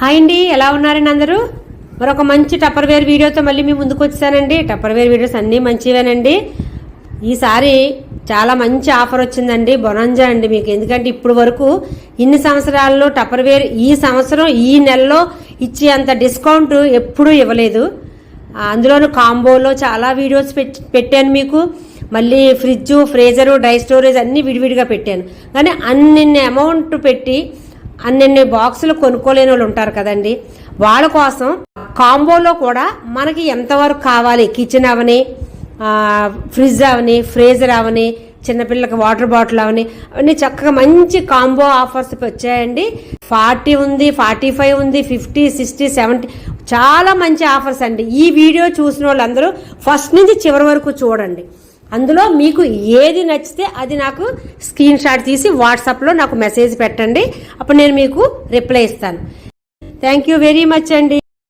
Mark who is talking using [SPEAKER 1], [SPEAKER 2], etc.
[SPEAKER 1] Hi అండి, ఎలా ఉన్నారండి అందరూ? మరొక మంచి టప్పర్వేర్ వీడియోతో మళ్ళీ మీ ముందుకు వచ్చానండి. టప్పర్వేర్ వీడియోస్ అన్నీ మంచివేనండి. ఈసారి చాలా మంచి ఆఫర్ వచ్చిందండి, బొనాంజా అండి మీకు. ఎందుకంటే ఇప్పుడు వరకు ఇన్ని సంవత్సరాల్లో టప్పర్వేర్ ఈ సంవత్సరం ఈ నెలలో ఇచ్చే అంత డిస్కౌంట్ ఎప్పుడూ ఇవ్వలేదు. అందులోనూ కాంబోలో చాలా వీడియోస్ పెట్టాను మీకు. మళ్ళీ ఫ్రిడ్జ్, ఫ్రీజరు, డ్రై స్టోరేజ్ అన్నీ విడివిడిగా పెట్టాను. కానీ అన్ని అమౌంట్ పెట్టి అన్ని బాక్సులు కొనుక్కోలేని వాళ్ళు ఉంటారు కదండి, వాళ్ళ కోసం కాంబోలో కూడా మనకి ఎంతవరకు కావాలి, కిచెన్ అవని, ఫ్రిడ్జ్ అవని, ఫ్రీజర్ అవని, చిన్నపిల్లలకి వాటర్ బాటిల్ అవని, అవన్నీ చక్కగా మంచి కాంబో ఆఫర్స్ వచ్చాయండి. 40 ఉంది, 45 ఉంది, 50, 60, 70 చాలా మంచి ఆఫర్స్ అండి. ఈ వీడియో చూసిన వాళ్ళందరూ ఫస్ట్ నుంచి చివరి వరకు చూడండి. అందులో మీకు ఏది నచ్చితే అది నాకు స్క్రీన్ షాట్ తీసి వాట్సాప్లో నాకు మెసేజ్ పెట్టండి. అప్పుడు నేను మీకు రిప్లై ఇస్తాను. థ్యాంక్ యూ వెరీ మచ్ అండి.